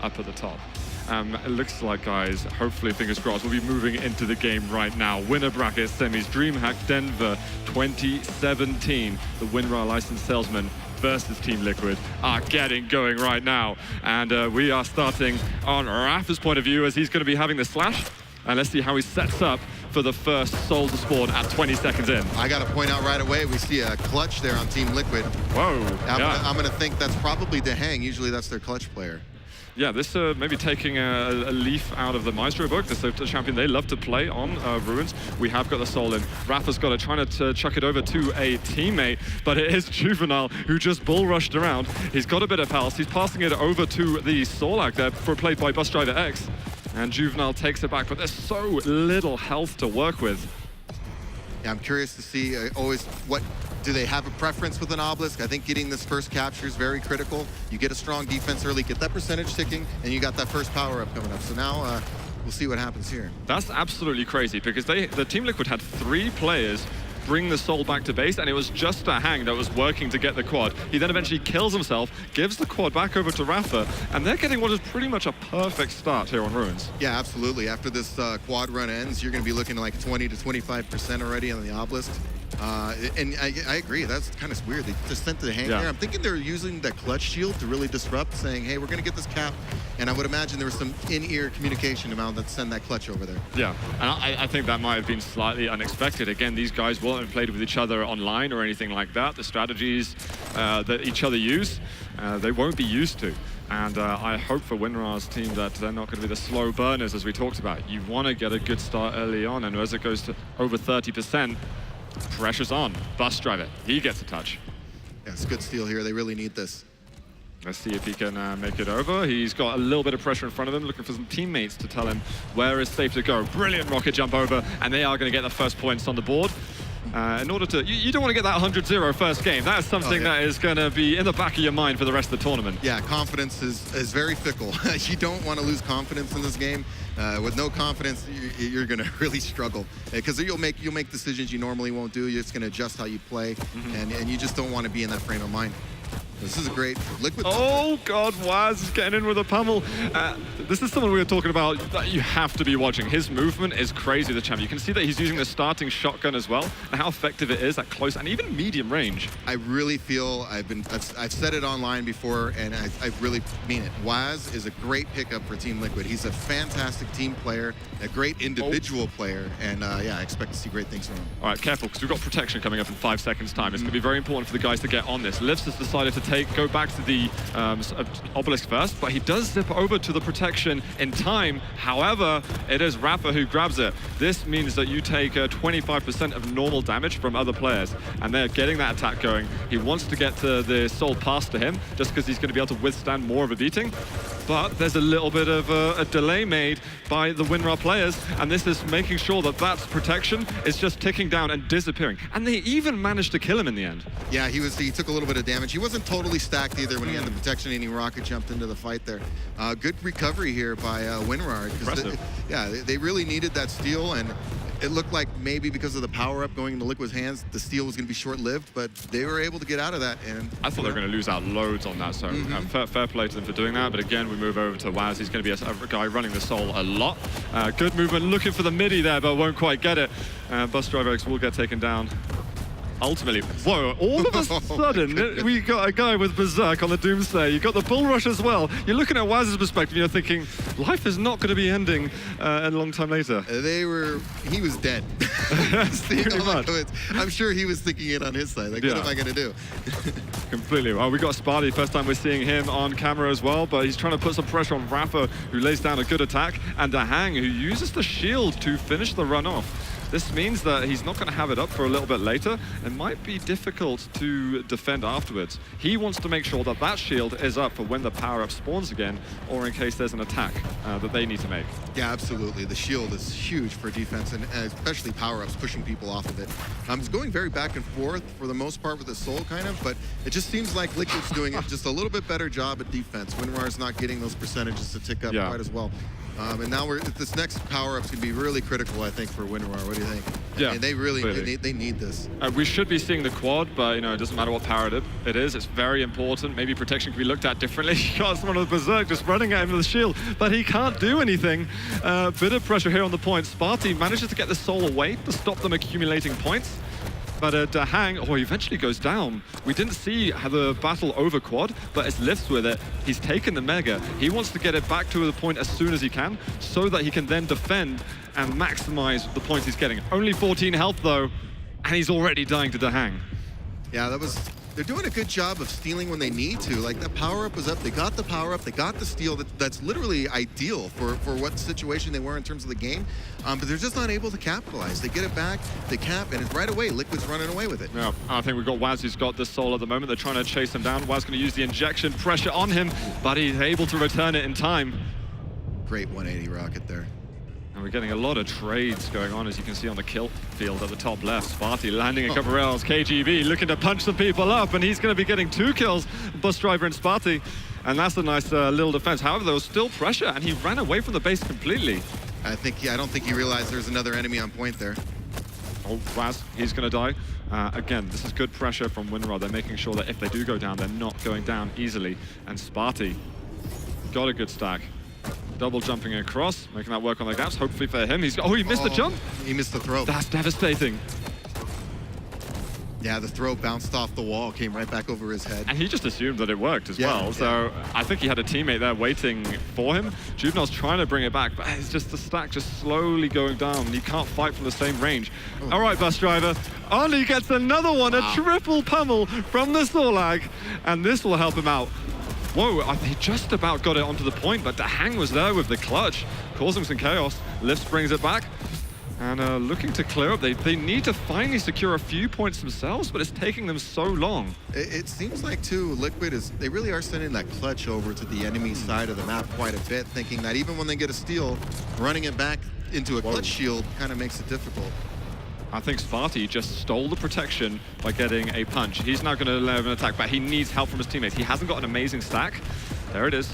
up at the top. It looks like, guys, hopefully, fingers crossed, we'll be moving into the game right now. Winner bracket semis, DreamHack Denver 2017. The Winrar licensed salesman versus Team Liquid are getting going right now. And we are starting on Rafa's point of view as he's going to be having the slash. And let's see how he sets up for the first soul to spawn at 20 seconds in. I got to point out right away, we see a clutch there on Team Liquid. Whoa. I'm going to think that's probably DreamHack. Usually that's their clutch player. Yeah, this maybe taking a leaf out of the Maestro book. This is a champion they love to play on Ruins. We have got the soul in. Rafa's got it, trying to chuck it over to a teammate, but it is Juvenile who just bull rushed around. He's got a bit of health. He's passing it over to the Solak there, played by Bus Driver X. And Juvenile takes it back, but there's so little health to work with. Yeah, I'm curious to see always what do they have a preference with an Obelisk? I think getting this first capture is very critical. You get a strong defense early, get that percentage ticking, and you got that first power-up coming up. So now we'll see what happens here. That's absolutely crazy because the Team Liquid had 3 players bring the soul back to base, and it was just DreamHack that was working to get the quad. He then eventually kills himself, gives the quad back over to Rafa, and they're getting what is pretty much a perfect start here on Ruins. Yeah, absolutely. After this quad run ends, you're going to be looking at like 20 to 25% already on the Obelisk. And I agree, that's kind of weird. They just sent the hang there. I'm thinking they're using that clutch shield to really disrupt, saying, hey, we're going to get this cap. And I would imagine there was some in-ear communication about that send that clutch over there. Yeah, and I think that might have been slightly unexpected. Again, these guys won't have played with each other online or anything like that. The strategies that each other use, they won't be used to. And I hope for Winrar's team that they're not going to be the slow burners, as we talked about. You want to get a good start early on, and as it goes to over 30%, pressure's on. Bus Driver, he gets a touch. Yeah, it's a good steal here. They really need this. Let's see if he can make it over. He's got a little bit of pressure in front of him, looking for some teammates to tell him where is safe to go. Brilliant rocket jump over, and they are going to get the first points on the board. In order to, you don't want to get that 100-0 first game. That is something that is going to be in the back of your mind for the rest of the tournament. Yeah, confidence is very fickle. You don't want to lose confidence in this game. With no confidence, you're going to really struggle because you'll make decisions you normally won't do. You're just going to adjust how you play, and you just don't want to be in that frame of mind. This is a great Liquid. Oh, God, Waz is getting in with a pummel. This is someone we were talking about that you have to be watching. His movement is crazy, the champion. You can see that he's using the starting shotgun as well, and how effective it is at close and even medium range. I really feel, I've said it online before, and I really mean it. Waz is a great pickup for Team Liquid. He's a fantastic team player, a great individual player, and yeah, I expect to see great things from him. All right, careful, because we've got protection coming up in 5 seconds' time. It's going to be very important for the guys to get on this. Livs has decided to go back to the Obelisk first, but he does zip over to the protection in time. However, it is Rafa who grabs it. This means that you take 25% of normal damage from other players, and they're getting that attack going. He wants to get to the soul pass to him, just because he's going to be able to withstand more of a beating. But there's a little bit of a delay made by the Winrar players, and this is making sure that that protection is just ticking down and disappearing. And they even managed to kill him in the end. Yeah, he took a little bit of damage. He wasn't totally stacked either when he had the protection and he rocket jumped into the fight there. Good recovery here by Winrar. Impressive. Yeah, they really needed that steal, and it looked like maybe because of the power-up going into Liquid's hands, the steal was going to be short-lived, but they were able to get out of that. And I thought they were going to lose out loads on that, so fair play to them for doing that. But again, we move over to Waz. He's going to be a guy running the soul a lot. Good movement, looking for the midi there, but won't quite get it. Bus Driver X will get taken down. Ultimately, whoa, all of a sudden, we got a guy with Berserk on the Doomsday. You got the Bull Rush as well. You're looking at Waz's perspective, you're thinking, life is not going to be ending a long time later. He was dead. I'm sure he was thinking it on his side. Like, what am I going to do? Completely. Well, we got Sparty, first time we're seeing him on camera as well, but he's trying to put some pressure on Rafa, who lays down a good attack, and DreamHack, who uses the shield to finish the run off. This means that he's not going to have it up for a little bit later. It might be difficult to defend afterwards. He wants to make sure that that shield is up for when the power-up spawns again, or in case there's an attack that they need to make. Yeah, absolutely. The shield is huge for defense, and especially power-ups, pushing people off of it. It's going very back and forth for the most part with the soul, kind of, but it just seems like Liquid's doing just a little bit better job at defense. Winrar's not getting those percentages to tick up quite as well. And now this next power-up's going to be really critical, I think, for Winrar. What do you think? Yeah, I mean, they really they need this. We should be seeing the quad, but you know, it doesn't matter what power it is. It's very important. Maybe protection can be looked at differently. He got someone of the Berserk just running at him with a shield, but he can't do anything. Bit of pressure here on the point. Sparty manages to get the soul away to stop them accumulating points. But DreamHack, he eventually goes down. We didn't see how the battle over quad, but as Lifts with it, he's taken the Mega. He wants to get it back to the point as soon as he can, so that he can then defend and maximize the points he's getting. Only 14 health though, and he's already dying to DreamHack. Yeah, they're doing a good job of stealing when they need to. Like, that power-up was up, they got the power-up, they got the steal. That's literally ideal for what situation they were in terms of the game. But they're just not able to capitalize. They get it back, they cap, and it's right away. Liquid's running away with it. Yeah, I think we've got Waz who's got the soul at the moment. They're trying to chase him down. Waz going to use the injection pressure on him, but he's able to return it in time. Great 180 rocket there. And we're getting a lot of trades going on, as you can see on the kill field at the top left. Sparty landing a couple rails. KGB looking to punch some people up, and he's going to be getting 2 kills, Bus Driver and Sparty. And that's a nice little defense. However, there was still pressure, and he ran away from the base completely. I don't think he realized there's another enemy on point there. Oh, Waz, he's going to die. Again, this is good pressure from Winrar. They're making sure that if they do go down, they're not going down easily. And Sparty got a good stack. Double jumping across, making that work on the gaps. Hopefully for him, he missed the jump. He missed the throw. That's devastating. Yeah, the throw bounced off the wall, came right back over his head. And he just assumed that it worked as well. So I think he had a teammate there waiting for him. Juvenal's trying to bring it back, but it's just the stack just slowly going down. And he can't fight from the same range. Ooh. All right, Bus Driver. Ollie gets another one, a triple pummel from the Sorlag. And this will help him out. Whoa, he just about got it onto the point, but DreamHack was there with the clutch, causing some chaos. Lifts brings it back, and looking to clear up. They need to finally secure a few points themselves, but it's taking them so long. It seems like, too, Liquid they really are sending that clutch over to the enemy side of the map quite a bit, thinking that even when they get a steal, running it back into a clutch shield kind of makes it difficult. I think Sparty just stole the protection by getting a punch. He's now going to let an attack, but he needs help from his teammates. He hasn't got an amazing stack. There it is.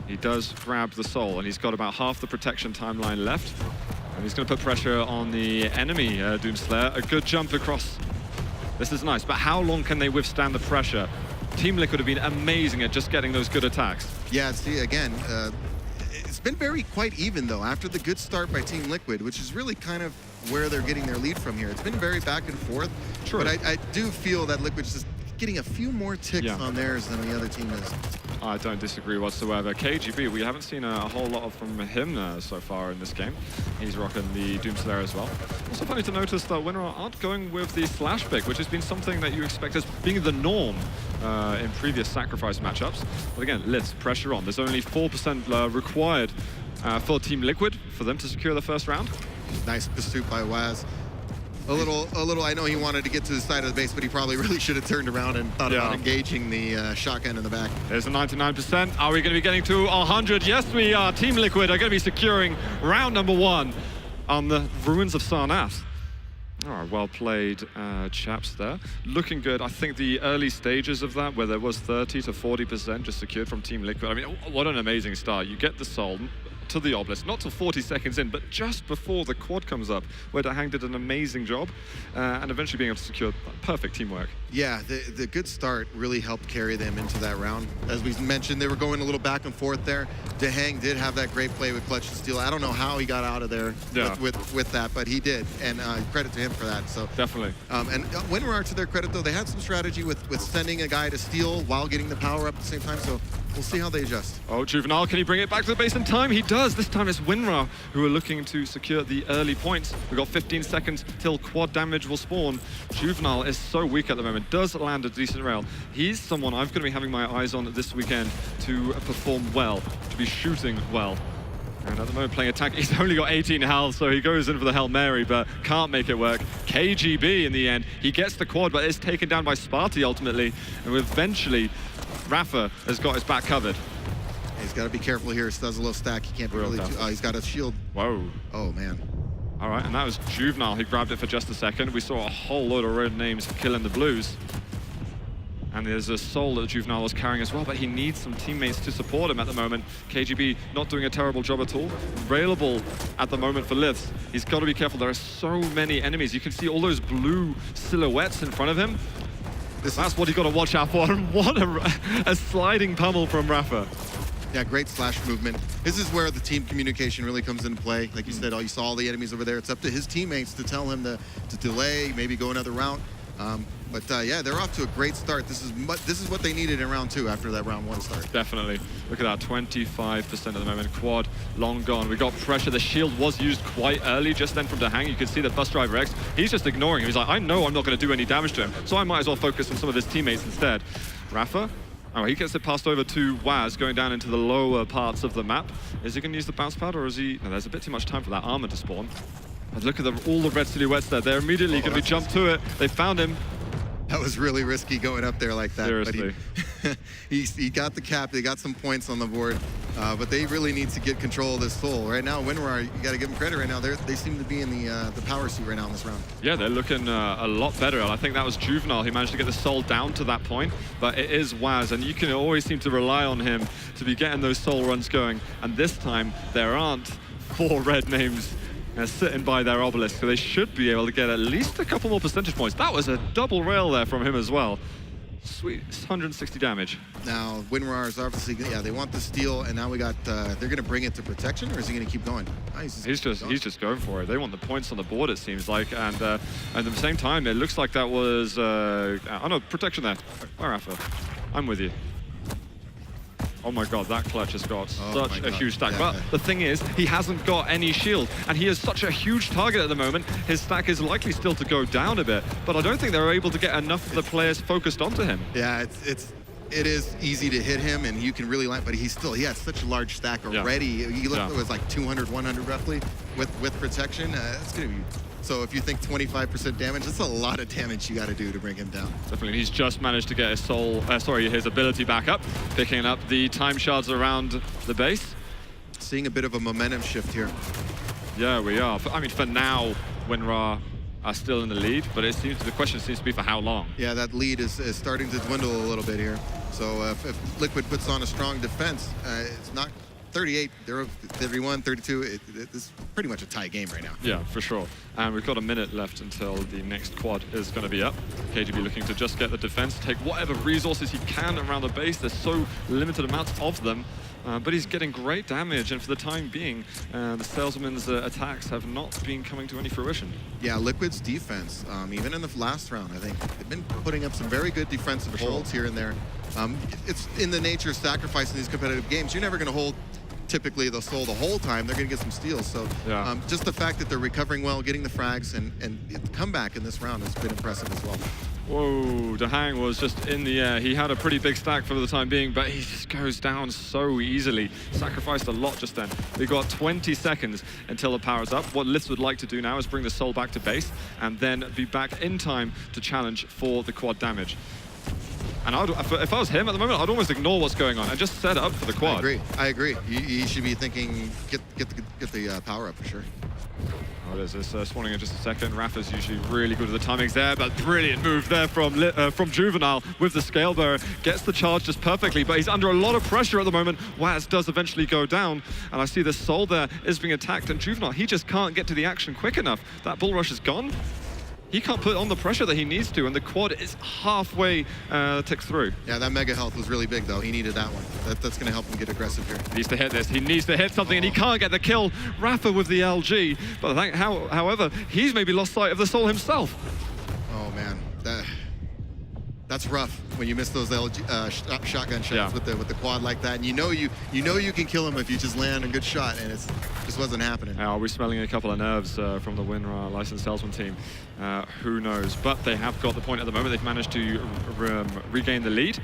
He does grab the soul, and he's got about half the protection timeline left. And he's going to put pressure on the enemy, Doomslayer. A good jump across. This is nice, but how long can they withstand the pressure? Team Liquid have been amazing at just getting those good attacks. Yeah, see, again, it's been quite even, though, after the good start by Team Liquid, which is really kind of where they're getting their lead from here. It's been very back and forth. True. But I do feel that Liquid's just getting a few more ticks on theirs than the other team is. I don't disagree whatsoever. KGB, we haven't seen a whole lot from him so far in this game. He's rocking the Doomslayer as well. Also funny to notice that Winrar aren't going with the slash pick, which has been something that you expect as being the norm in previous sacrifice matchups. But again, Lifts, pressure on. There's only 4% required for Team Liquid for them to secure the first round. Nice pursuit by Waz. A little, I know he wanted to get to the side of the base, but he probably really should have turned around and thought about engaging the shotgun in the back. There's a 99%. Are we going to be getting to 100? Yes, we are. Team Liquid are going to be securing round number 1 on the ruins of Sarnath. All right, well played, chaps there. Looking good. I think the early stages of that, where there was 30 to 40% just secured from Team Liquid. I mean, what an amazing start. You get the soul to the obelisk, not till 40 seconds in, but just before the quad comes up, where DreamHack did an amazing job, and eventually being able to secure perfect teamwork. Yeah, the good start really helped carry them into that round. As we mentioned, they were going a little back and forth there. DreamHack did have that great play with clutch and steal. I don't know how he got out of there with that, but he did, and credit to him for that. So definitely. And Winrar, to their credit, though, they had some strategy with sending a guy to steal while getting the power up at the same time. So we'll see how they adjust. Oh, Juvenile, can he bring it back to the base in time? He does. This time it's Winrar who are looking to secure the early points. We've got 15 seconds till quad damage will spawn. Juvenile is so weak at the moment. Does land a decent rail. He's someone I'm going to be having my eyes on this weekend to perform well, to be shooting well. And at the moment playing attack, he's only got 18 health, so he goes in for the Hail Mary, but can't make it work. KGB in the end, he gets the quad, but is taken down by Sparty ultimately, and eventually Rafa has got his back covered. He's got to be careful here. He does a low stack. He can't be really he's got a shield. Whoa. Oh, man. All right, and that was Juvenile. He grabbed it for just a second. We saw a whole load of red names killing the blues. And there's a soul that Juvenile is carrying as well, but he needs some teammates to support him at the moment. KGB not doing a terrible job at all. Railable at the moment for Liths. He's got to be careful. There are so many enemies. You can see all those blue silhouettes in front of him. That's what you got to watch out for. And what a sliding pummel from Rafa. Yeah, great slash movement. This is where the team communication really comes into play. Like you said, you saw all the enemies over there. It's up to his teammates to tell him to delay, maybe go another route. But yeah, they're off to a great start. This is what they needed in round 2 after that round 1 start. Definitely. Look at that, 25% at the moment. Quad, long gone. We got pressure. The shield was used quite early just then from DreamHack. You can see that Bus Driver X, he's just ignoring him. He's like, I know I'm not going to do any damage to him, so I might as well focus on some of his teammates instead. Rafa, oh, he gets it passed over to Waz, going down into the lower parts of the map. Is he going to use the bounce pad, or is he... No, there's a bit too much time for that armor to spawn. But look at all the red silhouettes there. They're immediately going to be jumped to it. They found him. That was really risky going up there like that. Seriously. But he got the cap. They got some points on the board. But they really need to get control of this soul. Right now, Winrar, you got to give them credit right now. They seem to be in the power seat right now in this round. Yeah, they're looking a lot better. I think that was Juvenile who managed to get the soul down to that point. But it is Waz, and you can always seem to rely on him to be getting those soul runs going. And this time, there aren't 4 red names sitting by their obelisk, so they should be able to get at least a couple more percentage points. That was a double rail there from him as well. Sweet, it's 160 damage. Now, Winrar is obviously, yeah, they want the steal, and now we got, they're going to bring it to protection, or is he going to keep going? Oh, he's just going for it. They want the points on the board, it seems like, and at the same time, it looks like that was, oh no, protection there. Rafa, I'm with you. Oh my god, that clutch has got such a huge stack. But the thing is, he hasn't got any shield, and he is such a huge target at the moment. His stack is likely still to go down a bit, but I don't think they're able to get enough of the players focused onto him. Yeah, it is easy to hit him, and you can really but he has such a large stack already. He looked, it was like 200, 100 roughly with protection. It's going to be... So if you think 25% damage, that's a lot of damage you got to do to bring him down. Definitely. He's just managed to get his his ability back up, picking up the time shards around the base. Seeing a bit of a momentum shift here. Yeah, we are. I mean, for now, Winrar are still in the lead, but the question seems to be for how long. Yeah, that lead is starting to dwindle a little bit here. So if Liquid puts on a strong defense, it's not 38, they're 31, 32. It's pretty much a tie game right now. Yeah, for sure. And we've got a minute left until the next quad is going to be up. KGB looking to just get the defense, take whatever resources he can around the base. There's so limited amounts of them. But he's getting great damage, and for the time being, the Salesman's attacks have not been coming to any fruition. Yeah, Liquid's defense, even in the last round, I think, they've been putting up some very good defensive holds here and there. It's in the nature of sacrificing these competitive games. You're never going to hold typically the soul the whole time. They're going to get some steals. So just the fact that they're recovering well, getting the frags, and the comeback in this round has been impressive as well. Whoa, DreamHack was just in the air. He had a pretty big stack for the time being, but he just goes down so easily. Sacrificed a lot just then. We've got 20 seconds until the power's up. What Liths would like to do now is bring the soul back to base and then be back in time to challenge for the quad damage. And if I was him at the moment, I'd almost ignore what's going on and just set up for the quad. I agree. You should be thinking, get the power up for sure. Oh, there's this spawning in just a second. Rafa's usually really good at the timings there, but brilliant move there from Juvenile with the scale bearer. Gets the charge just perfectly, but he's under a lot of pressure at the moment. Waz does eventually go down, and I see the soul there is being attacked, and Juvenile, he just can't get to the action quick enough. That bull rush is gone. He can't put on the pressure that he needs to, and the quad is halfway ticked through. Yeah, that mega health was really big, though. He needed that one. That's going to help him get aggressive here. He needs to hit this. He needs to hit something, and he can't get the kill. Rafa with the LG. But however, he's maybe lost sight of the soul himself. Oh, man. That's rough when you miss those LG, shotgun shots with the quad like that, and you know you can kill him if you just land a good shot, and it just wasn't happening. Are we smelling a couple of nerves from the Winrar licensed salesman team? Who knows? But they have got the point at the moment. They've managed to regain the lead,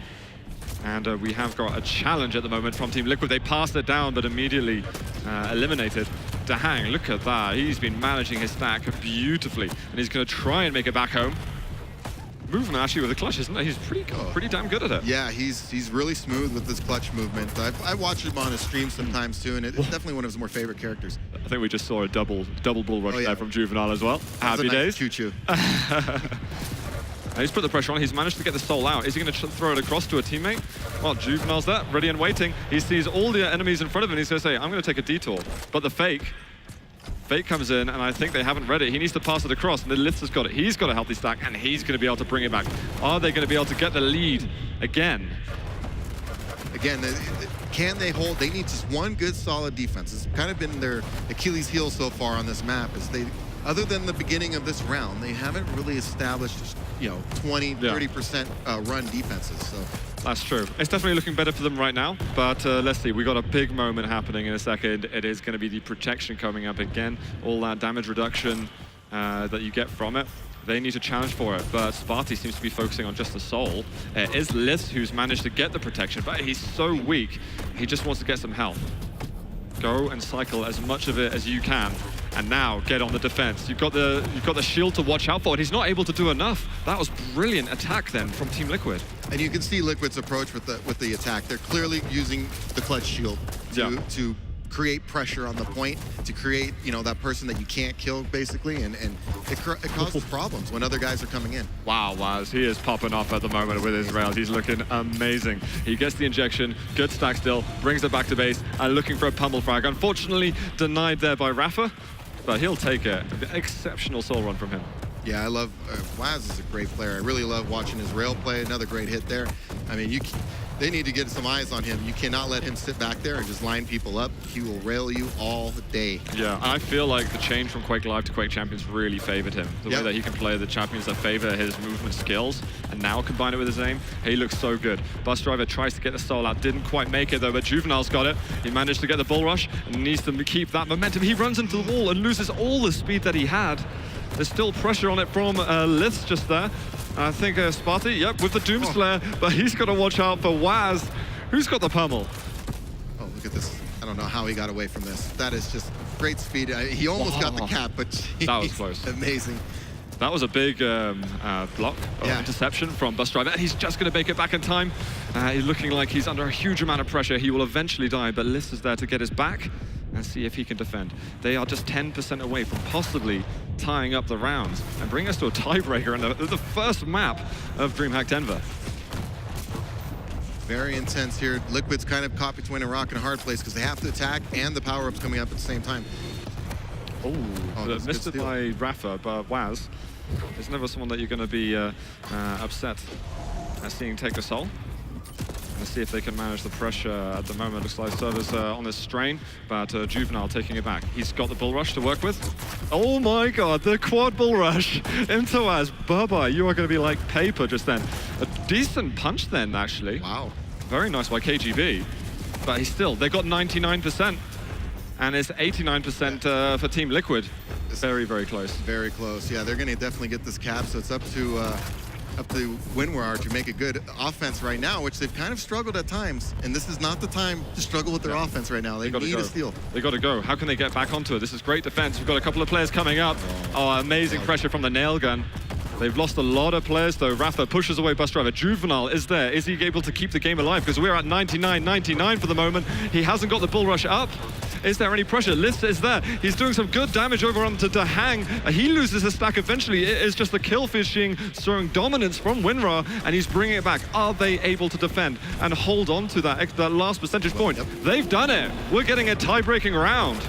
and we have got a challenge at the moment from Team Liquid. They passed it down, but immediately eliminated. DreamHack, look at that. He's been managing his stack beautifully, and he's going to try and make it back home. Movement actually with the clutch, isn't it? He's pretty damn good at it. Yeah, he's really smooth with this clutch movement. I watch him on his stream sometimes too, and it's definitely one of his more favorite characters. I think we just saw a double bull rush there from Juvenile as well. Happy days. Choo-choo. He's put the pressure on. He's managed to get the soul out. Is he going to throw it across to a teammate? Well, Juvenil's there, ready and waiting. He sees all the enemies in front of him. He's going to say, I'm going to take a detour. But the Fake comes in, and I think they haven't read it. He needs to pass it across, and the Liths has got it. He's got a healthy stack, and he's going to be able to bring it back. Are they going to be able to get the lead again? Again, can they hold? They need just one good, solid defense. It's kind of been their Achilles heel so far on this map. Is they, other than the beginning of this round, they haven't really established, 20, 30% run defenses. So that's true. It's definitely looking better for them right now, but let's see. We got a big moment happening in a second. It is going to be the protection coming up again. All that damage reduction that you get from it. They need to challenge for it, but Sparty seems to be focusing on just the soul. It is Lith who's managed to get the protection, but he's so weak. He just wants to get some health. Go and cycle as much of it as you can, and now get on the defense. You've got the shield to watch out for, and he's not able to do enough. That was brilliant attack then from Team Liquid. And you can see Liquid's approach with the attack. They're clearly using the clutch shield to create pressure on the point, to create, that person that you can't kill, basically, and it causes problems when other guys are coming in. Wow, Waz, he is popping off at the moment with his rails. He's looking amazing. He gets the injection, good stack still, brings it back to base, and looking for a pummel frag. Unfortunately, denied there by Rafa, but he'll take it. Exceptional soul run from him. Yeah, I love, Waz is a great player. I really love watching his rail play. Another great hit there. I mean, they need to get some eyes on him. You cannot let him sit back there and just line people up. He will rail you all day. Yeah, I feel like the change from Quake Live to Quake Champions really favored him. The way that he can play the champions that favor his movement skills, and now combine it with his aim, he looks so good. Bus Driver tries to get the soul out, didn't quite make it though, but Juvenile's got it. He managed to get the bull rush and needs to keep that momentum. He runs into the wall and loses all the speed that he had. There's still pressure on it from Liths just there. I think Sparty, with the Doomslayer, but he's got to watch out for Waz. Who's got the pummel? Oh, look at this. I don't know how he got away from this. That is just great speed. He almost got the cap, but geez, that was close. Amazing. That was a big block or interception from Bus Driver. He's just going to make it back in time. He's looking like he's under a huge amount of pressure. He will eventually die, but Liths is there to get his back and see if he can defend. They are just 10% away from possibly tying up the rounds and bring us to a tiebreaker in the first map of DreamHack Denver. Very intense here. Liquid's kind of caught between a rock and a hard place because they have to attack and the power-up's coming up at the same time. Missed it by Rafa, but Waz is never someone that you're going to be upset at seeing take the soul. Let's see if they can manage the pressure at the moment. Looks like Server's on this strain, but Juvenile taking it back. He's got the bull rush to work with. Oh my god, the quad bull rush into Waz. Bye-bye, you are going to be like paper just then. A decent punch then, actually. Wow. Very nice by KGB, but they got 99%, and it's 89% for Team Liquid. Very, very close. Very close. Yeah, they're going to definitely get this cap, so it's up to Winrar to make a good offense right now, which they've kind of struggled at times. And this is not the time to struggle with their offense right now. They need a steal. They got to go. How can they get back onto it? This is great defense. We've got a couple of players coming up. Oh, amazing pressure from the nail gun. They've lost a lot of players, though. Rafa pushes away Bus Driver. Juvenile is there. Is he able to keep the game alive? Because we're at 99-99 for the moment. He hasn't got the bull rush up. Is there any pressure? Lith is there. He's doing some good damage over onto Hang. He loses his stack eventually. It is just the kill fishing, showing dominance from Winrar, and he's bringing it back. Are they able to defend and hold on to that last percentage point? They've done it. We're getting a tie-breaking round.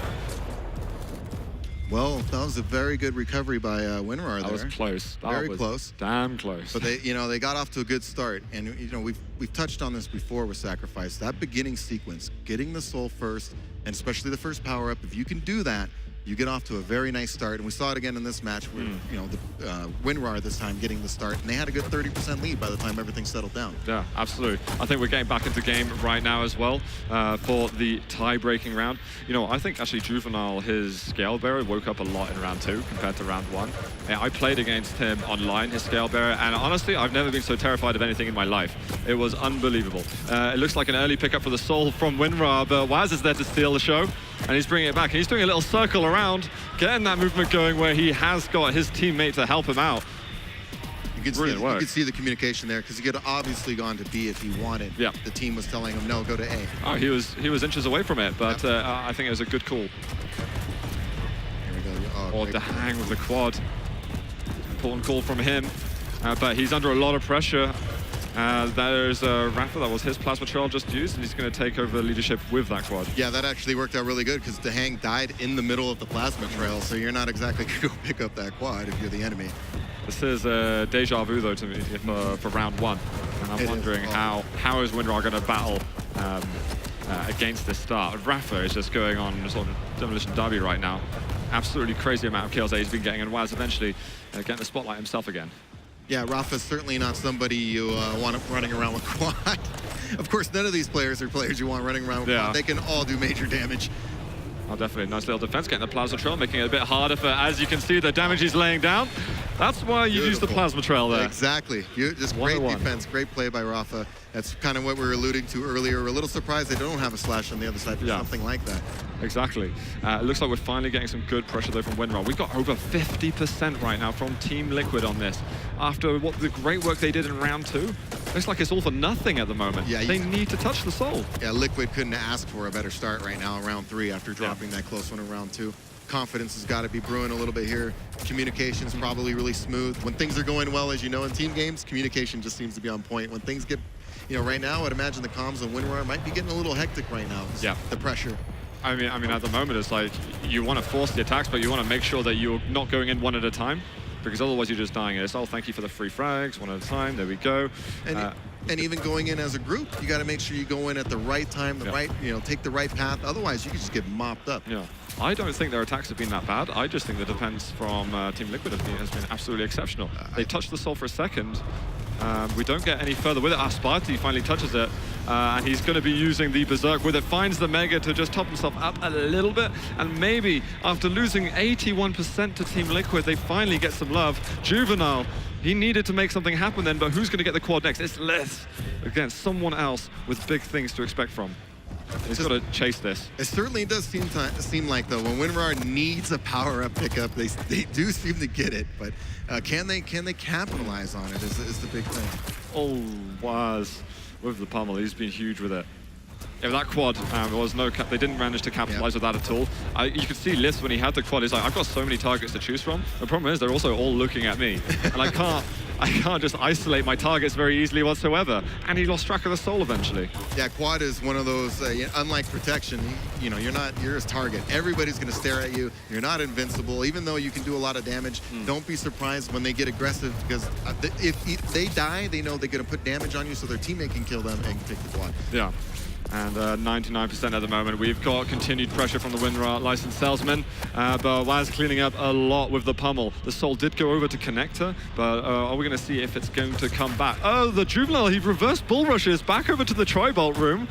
Well, that was a very good recovery by Winrar there. That was close. Very close. Damn close. But they got off to a good start. And, we've touched on this before with Sacrifice. That beginning sequence, getting the soul first, and especially the first power-up, if you can do that, you get off to a very nice start. And we saw it again in this match where, Winrar this time getting the start. And they had a good 30% lead by the time everything settled down. Yeah, absolutely. I think we're getting back into game right now as well for the tie-breaking round. I think actually Juvenile, his Scale Bearer, woke up a lot in round 2 compared to round 1. Yeah, I played against him online, his Scale Bearer, and honestly, I've never been so terrified of anything in my life. It was unbelievable. It looks like an early pickup for the soul from Winrar, but Waz is there to steal the show. And he's bringing it back. He's doing a little circle around, getting that movement going where he has got his teammate to help him out. You could see the communication there because he could have obviously gone to B if he wanted. Yeah. The team was telling him, no, go to A. Oh, he was inches away from it, but I think it was a good call. Here we go. Or the hang with the quad. Important call from him. but he's under a lot of pressure. There's Rafa, that was his plasma trail just used, and he's going to take over the leadership with that quad. Yeah, that actually worked out really good because DreamHack died in the middle of the plasma trail, so you're not exactly going to go pick up that quad if you're the enemy. This is deja vu, though, to me for round one. And I'm wondering how is Winrar going to battle against this start. Rafa is just going on sort of demolition derby right now. Absolutely crazy amount of kills that he's been getting, and Waz eventually getting the spotlight himself again. Yeah, Rafa's certainly not somebody you want running around with quad. Of course, none of these players are players you want running around with quad. They can all do major damage. Oh, definitely. Nice little defense, getting the plasma trail, making it a bit harder for, as you can see, the damage he's laying down. That's why you use the plasma trail there. Exactly. Just great defense, great play by Rafa. That's kind of what we were alluding to earlier. We're a little surprised they don't have a slash on the other side for something like that. Exactly. It looks like we're finally getting some good pressure, though, from Winrar. We've got over 50% right now from Team Liquid on this. After the great work they did in round 2, looks like it's all for nothing at the moment. Yeah, they need to touch the soul. Yeah, Liquid couldn't ask for a better start right now in round 3 after dropping that close one in round 2. Confidence has got to be brewing a little bit here. Communication's probably really smooth. When things are going well, as you know, in team games, communication just seems to be on point. When things get, right now, I'd imagine the comms on Winrar might be getting a little hectic right now. Yeah. The pressure. I mean, at the moment, it's like you want to force the attacks, but you want to make sure that you're not going in one at a time, because otherwise you're just dying. It's, oh, thank you for the free frags, one at a time. There we go. And even going in as a group, you got to make sure you go in at the right time, take the right path. Otherwise, you could just get mopped up. Yeah. I don't think their attacks have been that bad. I just think the defense from Team Liquid has been absolutely exceptional. They touched the soul for a second. We don't get any further with it. Sparty finally touches it, and he's going to be using the Berserk with it. Finds the Mega to just top himself up a little bit, and maybe after losing 81% to Team Liquid, they finally get some love. Juvenile, he needed to make something happen then, but who's going to get the quad next? It's Lith against someone else with big things to expect from. He's got to chase this. It certainly does seem like, though, when Winrar needs a power-up pickup, they do seem to get it. But can they capitalize on it is the big thing. Oh, Waz with the pummel. He's been huge with it. Yeah, that quad, they didn't manage to capitalize with that at all. You could see Lith when he had the quad, he's like, I've got so many targets to choose from. The problem is they're also all looking at me. And I can't just isolate my targets very easily whatsoever. And he lost track of the soul eventually. Yeah, quad is one of those, unlike protection, you're his target. Everybody's going to stare at you. You're not invincible. Even though you can do a lot of damage, don't be surprised when they get aggressive, because if they die, they know they're going to put damage on you, so their teammate can kill them and take the quad. Yeah. And 99% at the moment. We've got continued pressure from the Winrar licensed salesman, but Waz cleaning up a lot with the pummel. The soul did go over to Connector, but are we going to see if it's going to come back? Oh, the Juvenile, he reverse bull rushes back over to the Tri-Bolt room.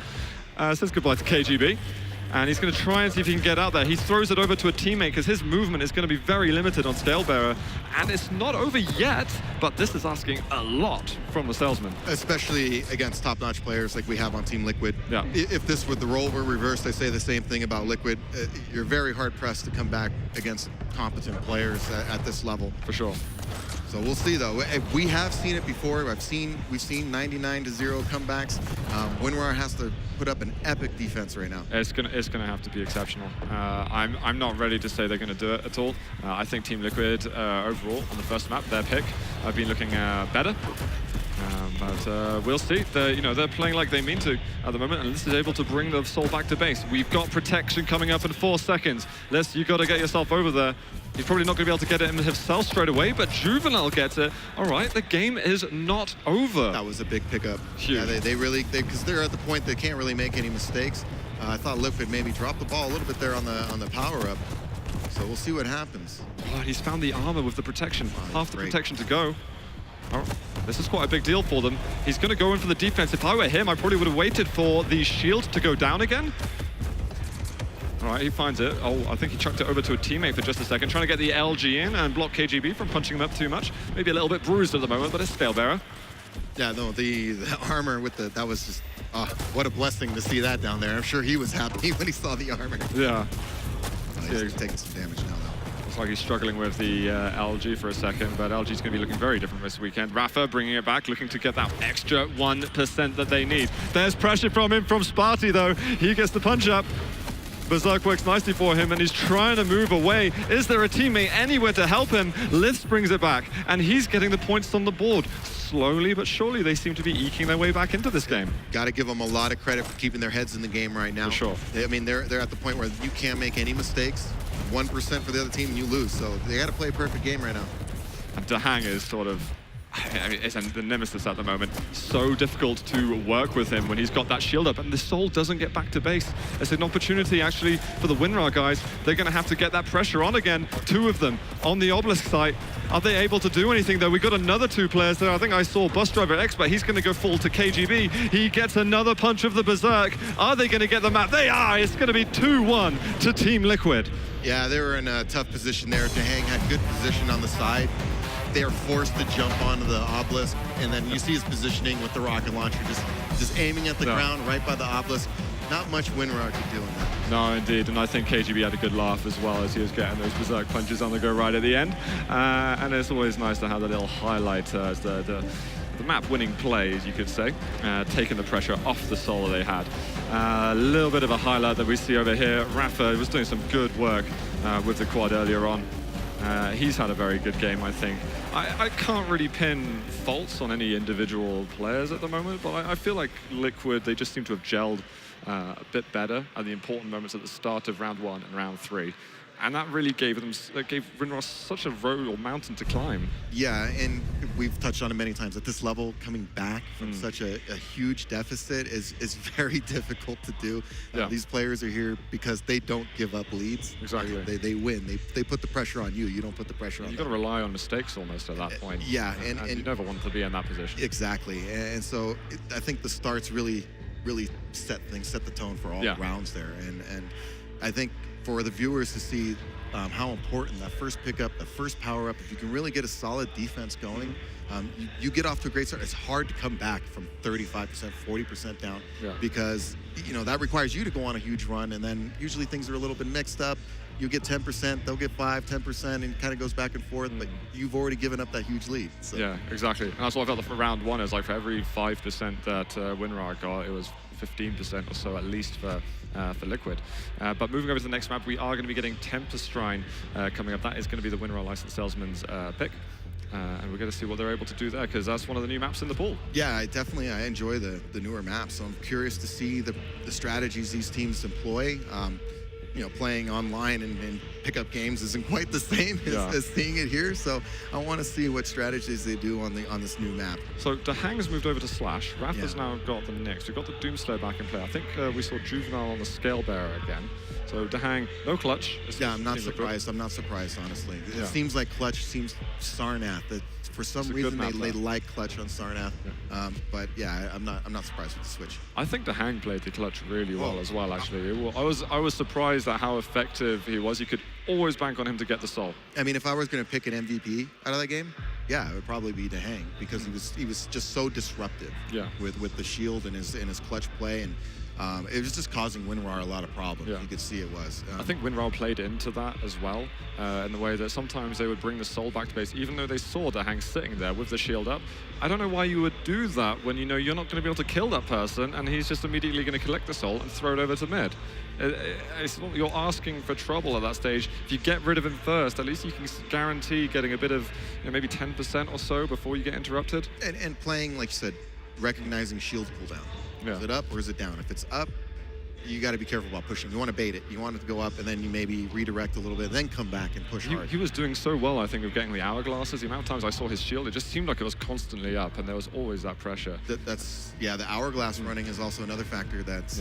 Says goodbye to KGB. And he's going to try and see if he can get out there. He throws it over to a teammate because his movement is going to be very limited on Scalebearer. And it's not over yet, but this is asking a lot from the salesman. Especially against top-notch players like we have on Team Liquid. Yeah. If this were the role were reversed, they say the same thing about Liquid. You're very hard-pressed to come back against competent players at this level. For sure. So we'll see, though. We have seen it before. We've seen 99-0 comebacks. Winrar has to put up an epic defense right now. It's gonna have to be exceptional. I'm not ready to say they're gonna do it at all. I think Team Liquid overall on the first map, their pick, have been looking better. But we'll see. They're playing like they mean to at the moment, and this is able to bring the soul back to base. We've got protection coming up in 4 seconds. Liz, you got to get yourself over there. He's probably not going to be able to get it himself straight away, but Juvenile gets it. All right, the game is not over. That was a big pickup. Huge. Yeah, because they're at the point they can't really make any mistakes. I thought Liquid maybe dropped the ball a little bit there on the power-up. So we'll see what happens. Oh, he's found the armor with the protection. Half the protection to go. Oh, this is quite a big deal for them. He's going to go in for the defense. If I were him, I probably would have waited for the shield to go down again. All right, he finds it. Oh, I think he chucked it over to a teammate for just a second, trying to get the LG in and block KGB from punching him up too much. Maybe a little bit bruised at the moment, but it's Scalebearer. Yeah, no, the armor with that was just, what a blessing to see that down there. I'm sure he was happy when he saw the armor. Yeah. He's taking some damage now, though. Looks like he's struggling with the LG for a second, but LG's going to be looking very different this weekend. Rafa bringing it back, looking to get that extra 1% that they need. There's pressure from him from Sparty, though. He gets the punch up. Berserk works nicely for him, and he's trying to move away. Is there a teammate anywhere to help him? Lifts brings it back, and he's getting the points on the board. Slowly but surely, they seem to be eking their way back into this game. Got to give them a lot of credit for keeping their heads in the game right now. For sure. I mean, they're at the point where you can't make any mistakes. 1% for the other team, and you lose. So they got to play a perfect game right now. And DreamHack is sort of, I mean, it's the nemesis at the moment. So difficult to work with him when he's got that shield up, and the Soul doesn't get back to base. It's an opportunity, actually, for the Winrar guys. They're going to have to get that pressure on again. 2 of them on the Obelisk site. Are they able to do anything, though? We got another 2 players there. I think I saw Bus Driver Expert. He's going to go full to KGB. He gets another punch of the Berserk. Are they going to get the map? They are! It's going to be 2-1 to Team Liquid. Yeah, they were in a tough position there. DreamHack had good position on the side. They are forced to jump onto the obelisk, and then you see his positioning with the rocket launcher, just aiming at the ground right by the obelisk. Not much Winrar could do in that. No, indeed, and I think KGB had a good laugh as well as he was getting those Berserk punches on the go right at the end. And it's always nice to have that little highlight as the map-winning plays, you could say, taking the pressure off the Soul they had. A little bit of a highlight that we see over here. Rafa was doing some good work with the quad earlier on. He's had a very good game, I think. I can't really pin faults on any individual players at the moment, but I feel like Liquid, they just seem to have gelled a bit better at the important moments at the start of round 1 and round 3. And that really gave Winrar such a road or mountain to climb. Yeah, and we've touched on it many times. At this level, coming back from such a huge deficit is very difficult to do. Yeah. These players are here because they don't give up leads. Exactly. They win. They put the pressure on you. You don't put the pressure on them. You've got to rely on mistakes almost at that point. Yeah, and you never want to be in that position. Exactly. And so I think the starts really set the tone for all the rounds there. And I think for the viewers to see how important that first pickup, the first power up, if you can really get a solid defense going, you get off to a great start. It's hard to come back from 35%, 40% down because that requires you to go on a huge run, and then usually things are a little bit mixed up. You get 10%, they'll get 5, 10%, and it kind of goes back and forth, but you've already given up that huge lead. So. Yeah, exactly. And that's what I felt for round 1 is like for every 5% that Winrar got, it was 15% or so at least for Liquid. But moving over to the next map, we are going to be getting Tempest Shrine coming up. That is going to be the Winrar Licensed Salesman's pick. And we're going to see what they're able to do there, because that's one of the new maps in the pool. Yeah, I enjoy the newer maps, so I'm curious to see the strategies these teams employ. Playing online and pickup games isn't quite the same as seeing it here, so I want to see what strategies they do on this new map. So DreamHack's moved over to Slash. Rafa's now got the Nyx. We've got the Doomslayer back in play. I think we saw Juvenile on the Scale Bearer again. So DreamHack, no clutch. Yeah, I'm not surprised. I'm not surprised, honestly. It seems like clutch seems Sarnath. That for some reason they like clutch on Sarnath. Yeah. But yeah, I'm not surprised with the switch. I think DreamHack played the clutch really well as well. Actually, I was surprised at how effective he was. You could always bank on him to get the soul. I mean, if I was going to pick an MVP out of that game, yeah, it would probably be DreamHack, because he was just so disruptive. With the shield and his clutch play, and it was just causing Winrar a lot of problems. You could see it was. I think Winrar played into that as well, in the way that sometimes they would bring the soul back to base, even though they saw DreamHack sitting there with the shield up. I don't know why you would do that when you know you're not going to be able to kill that person, and he's just immediately going to collect the soul and throw it over to mid. You're asking for trouble at that stage. If you get rid of him first, at least you can guarantee getting a bit of maybe 10% or so before you get interrupted. And playing, like you said, recognizing shield cooldown. Is it up or is it down? If it's up, you got to be careful about pushing. You want to bait it. You want it to go up, and then you maybe redirect a little bit, then come back and push hard. He was doing so well, I think, of getting the hourglasses. The amount of times I saw his shield, it just seemed like it was constantly up, and there was always that pressure. The hourglass running is also another factor that's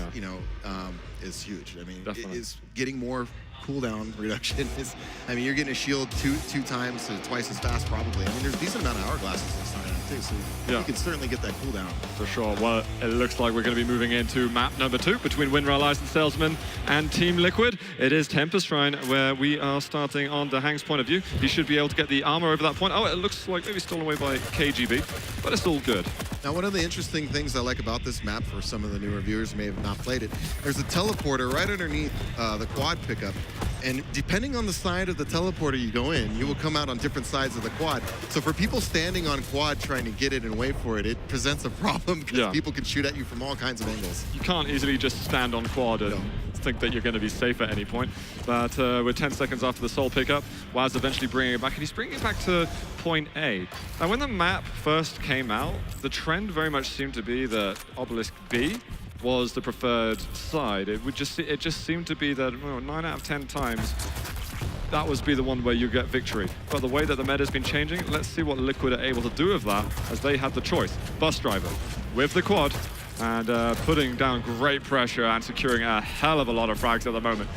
is huge. I mean, is getting more cooldown reduction. You're getting a shield two times to twice as fast probably. I mean, there's a decent amount of hourglasses this time too, so you can certainly get that cooldown. For sure. Well, it looks like we're going to be moving into map number 2 between Winrar Licensed Salesman and Team Liquid. It is Tempest Shrine, where we are starting on DreamHack's point of view. He should be able to get the armor over that point. Oh, it looks like maybe stolen away by KGB, but it's all good. Now, one of the interesting things I like about this map, for some of the newer viewers who may have not played it, there's a teleporter right underneath the quad pickup. And depending on the side of the teleporter you go in, you will come out on different sides of the quad. So for people standing on quad trying to get it and wait for it, it presents a problem because people can shoot at you from all kinds of angles. You can't easily just stand on quad and think that you're going to be safe at any point. But we're 10 seconds after the soul pickup, Waz eventually bringing it back, and he's bringing it back to point A. Now, when the map first came out, the trend very much seemed to be that Obelisk B was the preferred side. It just seemed to be that 9 out of 10 times that would be the one where you get victory. But the way that the meta's been changing, let's see what Liquid are able to do with that, as they had the choice. Bus Driver with the quad and putting down great pressure and securing a hell of a lot of frags at the moment.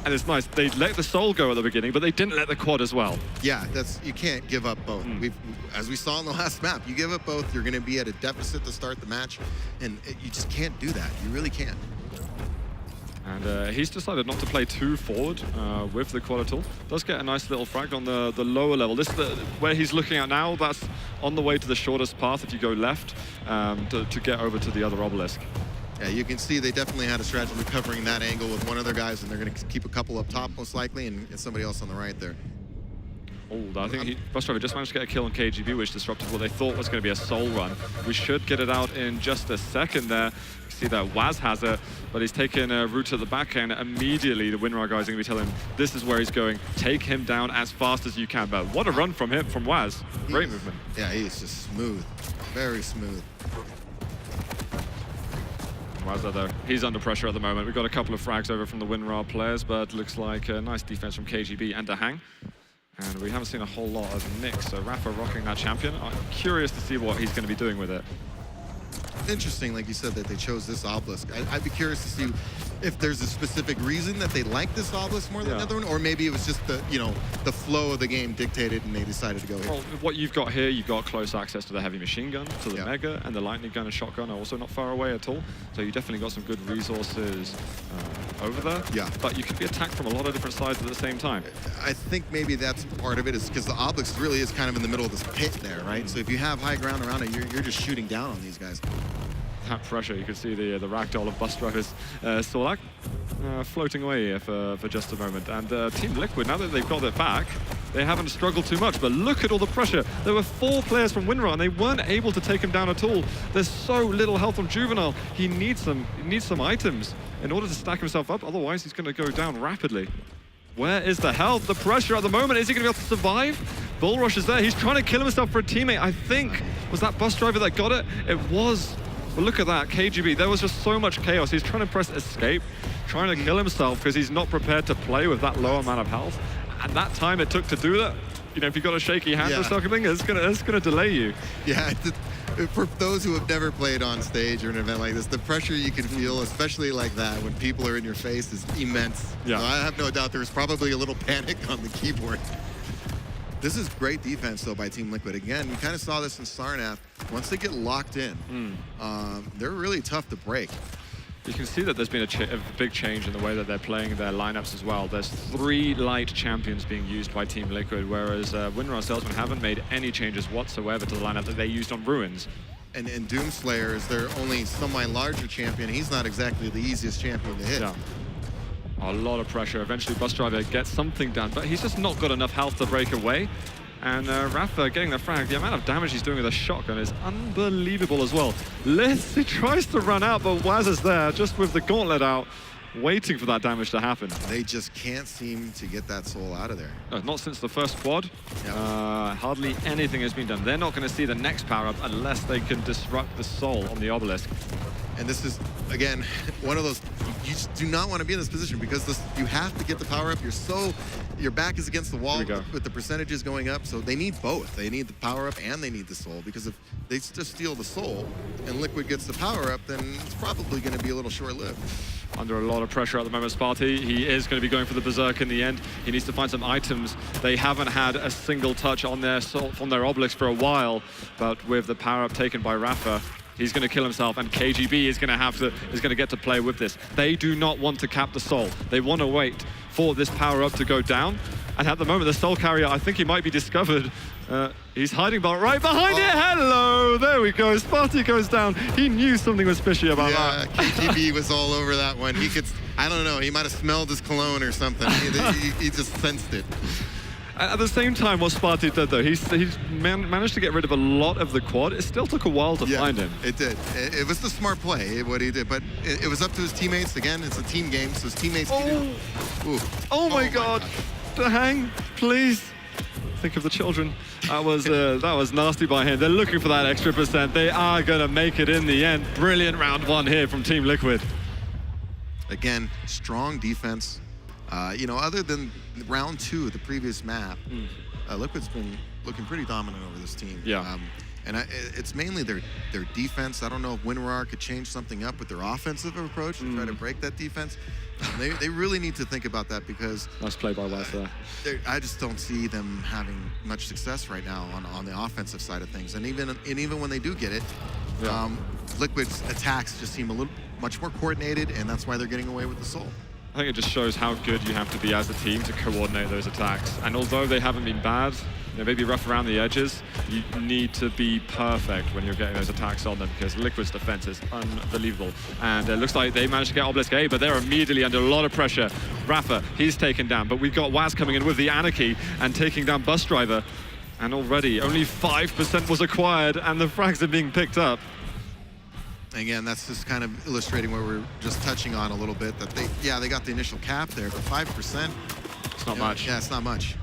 And it's nice, they let the soul go at the beginning, but they didn't let the quad as well. Yeah, you can't give up both. As we saw in the last map, you give up both, you're going to be at a deficit to start the match, and you just can't do that. You really can't. And he's decided not to play too forward with the quad at all. Does get a nice little frag on the lower level. This is where he's looking at now. That's on the way to the shortest path if you go left to get over to the other obelisk. Yeah, you can see they definitely had a strategy covering that angle with one of their guys, and they're going to keep a couple up top most likely, and somebody else on the right there. Oh, I think Bus Driver just managed to get a kill on KGB, which disrupted what they thought was going to be a soul run. We should get it out in just a second there. You see that Waz has it, but he's taken a route to the back end. Immediately, the Winrar guys are going to be telling him this is where he's going. Take him down as fast as you can. But what a run from him, from Waz. Great movement. Yeah, he's just smooth. Very smooth. Waz, though, he's under pressure at the moment. We've got a couple of frags over from the Winrar players, but looks like a nice defense from KGB and a hang. And we haven't seen a whole lot of Nick, so Rafa rocking that champion. I'm curious to see what he's going to be doing with it. Interesting, like you said, that they chose this obelisk. I'd be curious to see if there's a specific reason that they like this obelisk more than the other one, or maybe it was just the the flow of the game dictated and they decided to go here. Well, what you've got here, you've got close access to the heavy machine gun, to the Mega, and the lightning gun and shotgun are also not far away at all. So you definitely got some good resources over there. Yeah. But you can be attacked from a lot of different sides at the same time. I think maybe that's part of it, is because the obelisk really is kind of in the middle of this pit there, right? So if you have high ground around it, you're just shooting down on these guys. That pressure, you can see the ragdoll of Bus Driver's Solak floating away for just a moment. And Team Liquid, now that they've got it back, they haven't struggled too much, but look at all the pressure. There were 4 players from Winrar, and they weren't able to take him down at all. There's so little health on Juvenile. He needs some items in order to stack himself up, otherwise he's going to go down rapidly. Where is the health? The pressure at the moment. Is he going to be able to survive? Bull Rush is there. He's trying to kill himself for a teammate. I think, was that Bus Driver that got it? It was. But look at that, KGB, there was just so much chaos. He's trying to press escape, trying to kill himself because he's not prepared to play with that low amount of health. And that time it took to do that, if you've got a shaky hand or something, it's gonna delay you. Yeah, for those who have never played on stage or an event like this, the pressure you can feel, especially like that, when people are in your face, is immense. Yeah. So I have no doubt there was probably a little panic on the keyboard. This is great defense, though, by Team Liquid. Again, you kind of saw this in Sarnath. Once they get locked in, they're really tough to break. You can see that there's been a big change in the way that they're playing their lineups as well. There's 3 light champions being used by Team Liquid, whereas Winrar Salesmen haven't made any changes whatsoever to the lineup that they used on Ruins. And Doomslayer is their only semi-larger champion. He's not exactly the easiest champion to hit. Yeah. A lot of pressure. Eventually, Bus Driver gets something done, but he's just not got enough health to break away. And Rafa getting the frag. The amount of damage he's doing with a shotgun is unbelievable as well. He tries to run out, but Waz is there, just with the gauntlet out, waiting for that damage to happen. They just can't seem to get that soul out of there. Not since the first quad. Hardly anything has been done. They're not going to see the next power-up unless they can disrupt the soul on the obelisk. And this is, again, one of those, you just do not want to be in this position because you have to get the power up. Your back is against the wall with the percentages going up. So they need both. They need the power up and they need the soul, because if they just steal the soul and Liquid gets the power up, then it's probably going to be a little short-lived. Under a lot of pressure at the moment, Sparty. He is going to be going for the Berserk in the end. He needs to find some items. They haven't had a single touch on their obelisk for a while, but with the power up taken by Rafa, he's going to kill himself, and KGB is going to get to play with this. They do not want to cap the soul. They want to wait for this power up to go down. And at the moment, the soul carrier, I think he might be discovered He's hiding right behind it. Hello, there we go. Sparty goes down. He knew something was fishy about that. Yeah, KGB was all over that one. He could, I don't know, he might have smelled his cologne or something. He just sensed it. At the same time, what Sparty did, though, he's managed to get rid of a lot of the quad. It still took a while to find him. It did. It was the smart play, what he did. But it was up to his teammates. Again, it's a team game, so his teammates needed... Oh my God. The hang, please. Think of the children. That was nasty by him. They're looking for that extra %. They are going to make it in the end. Brilliant round one here from Team Liquid. Again, strong defense. You know, other than round 2 of the previous map, Liquid's been looking pretty dominant over this team. Yeah. And it's mainly their defense. I don't know if Winrar could change something up with their offensive approach to try to break that defense. They really need to think about that because... Nice play by Wes there. I just don't see them having much success right now on the offensive side of things. And even when they do get it, Liquid's attacks just seem much more coordinated, and that's why they're getting away with the Soul. I think it just shows how good you have to be as a team to coordinate those attacks. And although they haven't been bad, they may be rough around the edges, you need to be perfect when you're getting those attacks on them because Liquid's defense is unbelievable. And it looks like they managed to get Obelisk A, but they're immediately under a lot of pressure. Rafa, he's taken down, but we've got Waz coming in with the Anarchy and taking down Bus Driver. And already only 5% was acquired and the frags are being picked up. Again, that's just kind of illustrating what we're just touching on a little bit, that they got the initial cap there, but 5%. It's not much. Yeah, it's not much.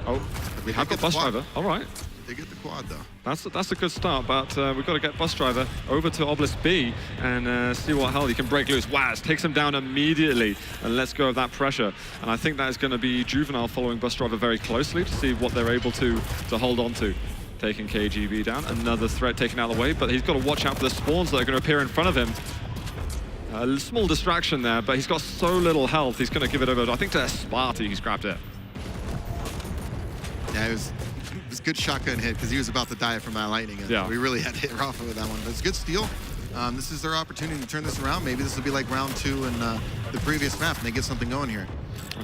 Oh, we have got Bus Driver. All right. They get the quad, though. That's a good start, but we've got to get Bus Driver over to Obelisk B and see what hell he can break loose. Waz takes him down immediately and lets go of that pressure. And I think that is going to be Juvenile following Bus Driver very closely to see what they're able to hold on to. Taking KGB down, another threat taken out of the way, but he's got to watch out for the spawns that are going to appear in front of him. A small distraction there, but he's got so little health, he's going to give it over, I think, to Sparty. He's grabbed it. Yeah, it was a good shotgun hit because he was about to die from that lightning. Yeah. We really had to hit Rafa with that one, but it's a good steal. This is their opportunity to turn this around. Maybe this will be like round 2 in the previous map, and they get something going here.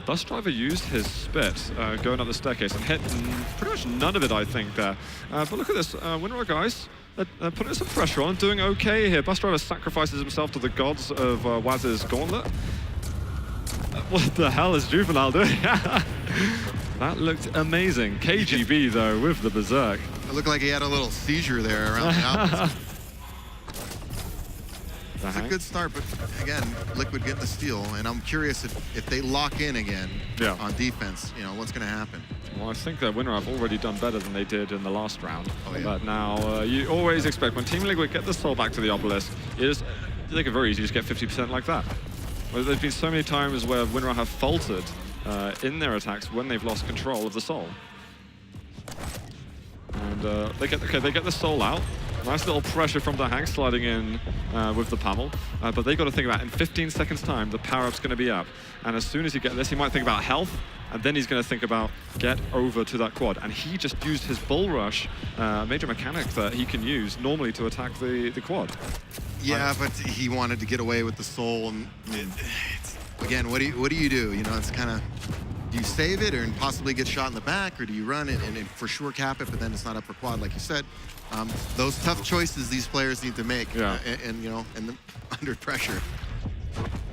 Bus Driver used his spit going up the staircase and hit pretty much none of it, I think, there. But look at this, Winrar guys, putting some pressure on, doing okay here. Bus Driver sacrifices himself to the gods of Waz's gauntlet. What the hell is Juvenile doing? That looked amazing. KGB, though, with the berserk. It looked like he had a little seizure there around the opposite. It's a good start, but again, Liquid getting the steal, and I'm curious if they lock in again on defense, you know, what's going to happen. Well, I think that Winrar have already done better than they did in the last round. Oh, yeah. But now you always expect when Team Liquid get the Soul back to the Obelisk, they can very easily just get 50% like that. Well, there's been so many times where Winrar have faltered in their attacks when they've lost control of the Soul. And they get the Soul out. Nice little pressure from the Hank sliding in with the Pummel. But they got to think about in 15 seconds time, the power-up's going to be up. And as soon as you get this, he might think about health, and then he's going to think about get over to that quad. And he just used his bull rush, major mechanic that he can use normally to attack the quad. Yeah, but he wanted to get away with the Soul. And again, what do you do? You know, it's kind of, do you save it and possibly get shot in the back, or do you run it and for sure cap it, but then it's not up for quad, like you said? Those tough choices these players need to make, and you know, and under pressure.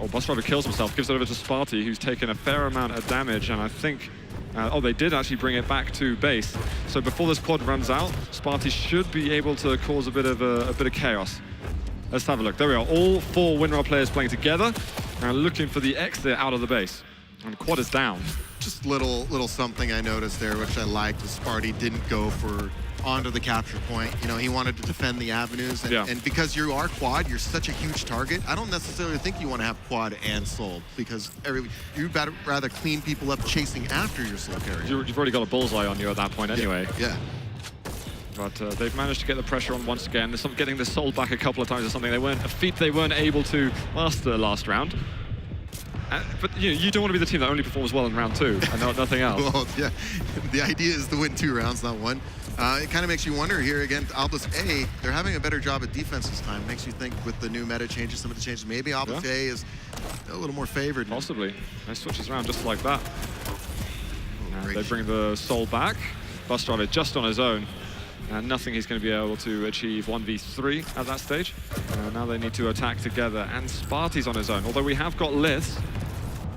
Oh, Bus Driver kills himself, gives it over to Sparty, who's taken a fair amount of damage, and I think, they did actually bring it back to base. So before this quad runs out, Sparty should be able to cause a bit of chaos. Let's have a look. There we are, all 4 Winrar players playing together, looking for the exit out of the base. And the quad is down. Just little something I noticed there, which I liked, was Sparty didn't go for onto the capture point. You know, he wanted to defend the avenues, and because you are quad, you're such a huge target. I don't necessarily think you want to have quad and Soul, because you'd rather clean people up chasing after your Soul carrier. You've already got a bullseye on you at that point anyway. Yeah. But they've managed to get the pressure on once again. Getting the Soul back a couple of times is something a feat they weren't able to master last round. But you don't want to be the team that only performs well in round 2 and nothing else. Well, yeah, the idea is to win 2 rounds, not 1. It kind of makes you wonder here again, Obelisk A, they're having a better job at defense this time. Makes you think with the new meta changes, some of the changes, maybe Obelisk A is a little more favored. Possibly. It switches around just like that. They bring the Soul back. Bus Driver just on his own. And nothing he's going to be able to achieve 1v3 at that stage. Now they need to attack together. And Sparty's on his own, although we have got Lith.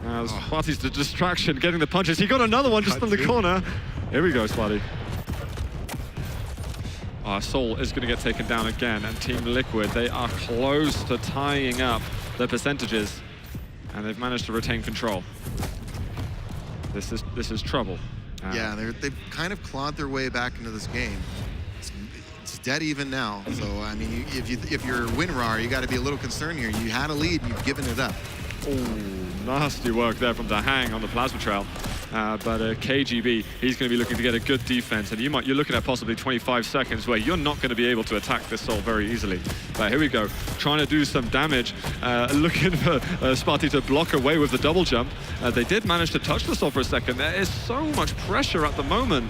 Sparty's the distraction, getting the punches. He got another one just in the corner. Here we go, Sparty. Soul is going to get taken down again, and Team Liquid, they are close to tying up their percentages, and they've managed to retain control. This is trouble. Yeah, they've kind of clawed their way back into this game. It's dead even now. So I mean, if you're Winrar, you got to be a little concerned here. You had a lead, and you've given it up. Oh, nasty work there from DreamHack on the plasma trail. But KGB, he's going to be looking to get a good defense, and you're looking at possibly 25 seconds where you're not going to be able to attack this Soul very easily. But here we go, trying to do some damage, looking for Sparty to block away with the double jump. They did manage to touch the Soul for a second. There is so much pressure at the moment,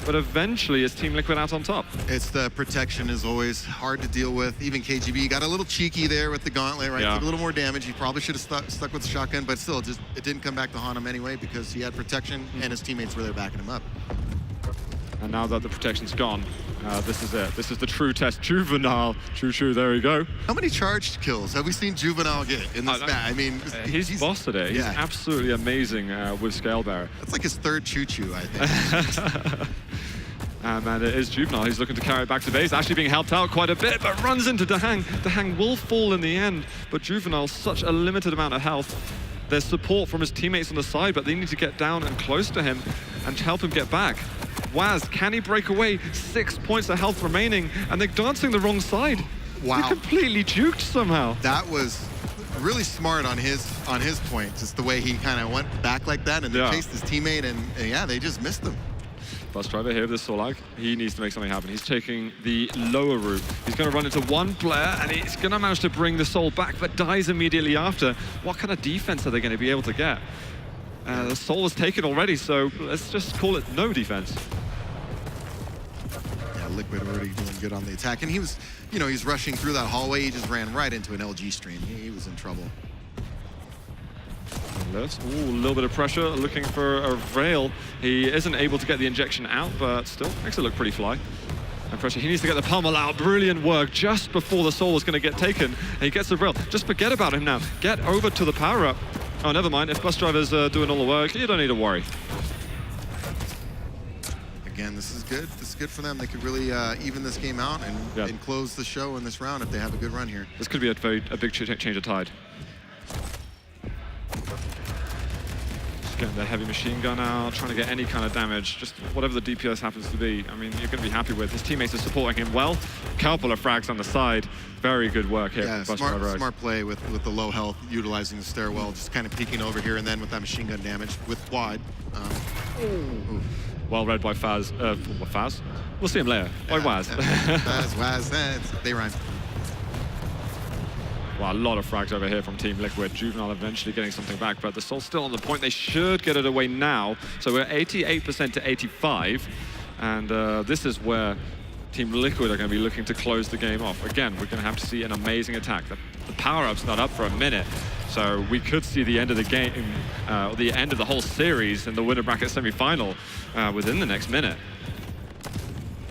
but eventually it's Team Liquid out on top. It's the protection is always hard to deal with. Even KGB got a little cheeky there with the gauntlet, right? Yeah. Took a little more damage. He probably should have stuck with the shotgun, but still, it didn't come back to haunt him anyway because he had protection and his teammates were there backing him up. And now that the protection's gone, this is it. This is the true test. Juvenile. True, there we go. How many charged kills have we seen Juvenile get in this match? I mean, he's boss today. He's absolutely amazing with Scale Bearer. That's like his third choo-choo, I think. And it is Juvenile. He's looking to carry it back to base, actually being helped out quite a bit, but runs into DreamHack. DreamHack will fall in the end, but Juvenile's such a limited amount of health. There's support from his teammates on the side, but they need to get down and close to him and help him get back. Waz, can he break away? 6 points of health remaining, and they're dancing the wrong side. Wow. They're completely juked somehow. That was really smart on his point, just the way he kind of went back like that and then chased his teammate, and yeah, they just missed him. Bus Driver here with this Solag. He needs to make something happen. He's taking the lower route. He's going to run into one player, and he's going to manage to bring the Soul back, but dies immediately after. What kind of defense are they going to be able to get? The Soul is taken already, so let's just call it no defense. Yeah, Liquid already doing good on the attack, and he was, you know, he's rushing through that hallway. He just ran right into an LG stream. He was in trouble. Ooh, a little bit of pressure, looking for a rail. He isn't able to get the injection out, but still makes it look pretty fly. And pressure, he needs to get the pummel out. Brilliant work just before the Soul was going to get taken. And he gets the rail. Just forget about him now. Get over to the power-up. Oh, never mind. If Bus Driver's doing all the work, you don't need to worry. Again, this is good. This is good for them. They could really even this game out and close the show in this round if they have a good run here. This could be a big change of tide. Getting the heavy machine gun out, trying to get any kind of damage, just whatever the DPS happens to be. I mean, you're going to be happy with. His teammates are supporting him well. Couple of frags on the side. Very good work here. Yeah, smart play with the low health, utilizing the stairwell, just kind of peeking over here, and then with that machine gun damage with quad. Well read by Faz. Faz? We'll see him later. By Waz. Waz, they rhyme. Wow, a lot of frags over here from Team Liquid. Juvenile eventually getting something back, but the Soul's still on the point. They should get it away now. So we're 88% to 85. And this is where Team Liquid are going to be looking to close the game off. Again, we're going to have to see an amazing attack. The power-up's not up for a minute. So we could see the end of the game, the end of the whole series in the winner bracket semi-final within the next minute.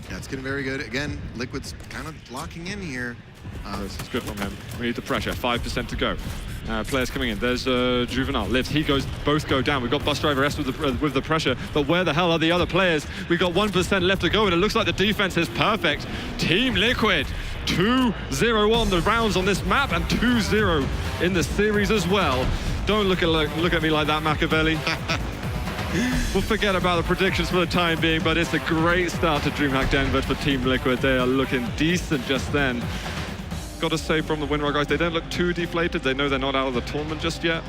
Yeah, it's getting very good. Again, Liquid's kind of locking in here. This is good from him. We need the pressure. 5% to go. Players coming in. There's Juvenile. Lives. He goes. Both go down. We've got Bus Driver S with the pressure. But where the hell are the other players? We've got 1% left to go, and it looks like the defense is perfect. Team Liquid 2-0 on the rounds on this map, and 2-0 in the series as well. Don't look at me like that, Machiavelli. We'll forget about the predictions for the time being, but it's a great start to DreamHack Denver for Team Liquid. They are looking decent just then. Got to say from the Winrar guys, they don't look too deflated. They know they're not out of the tournament just yet.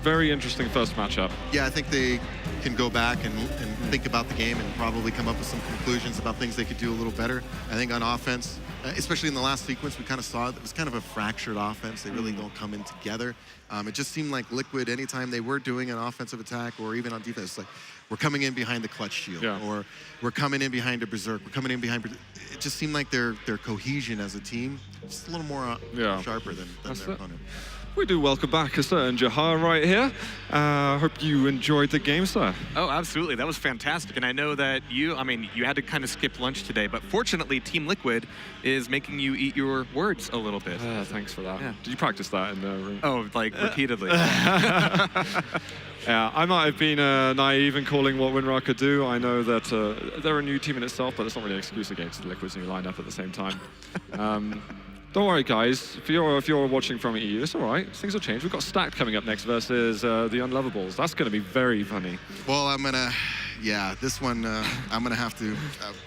Very interesting first matchup. Yeah, I think they can go back and think about the game and probably come up with some conclusions about things they could do a little better. I think on offense, especially in the last sequence, we kind of saw it was kind of a fractured offense. They really don't come in together. It just seemed like Liquid, anytime they were doing an offensive attack or even on defense, like we're coming in behind the clutch shield, or we're coming in behind a berserk, we're coming in behind. It just seemed like their cohesion as a team just a little more sharper than their opponent. We do welcome back a certain Jahar right here. Hope you enjoyed the game, sir. Oh, absolutely. That was fantastic. And I know that you had to kind of skip lunch today, but fortunately, Team Liquid is making you eat your words a little bit. Thanks for that. Yeah. Did you practice that in the room? Oh, like repeatedly. Yeah, I might have been naive in calling what Winrar could do. I know that they're a new team in itself, but it's not really an excuse against Liquid's new lineup at the same time. Don't worry, guys. If you're watching from EU, it's all right. Things will change. We've got Stacked coming up next versus the Unlovables. That's going to be very funny. Well, this one, I'm gonna have to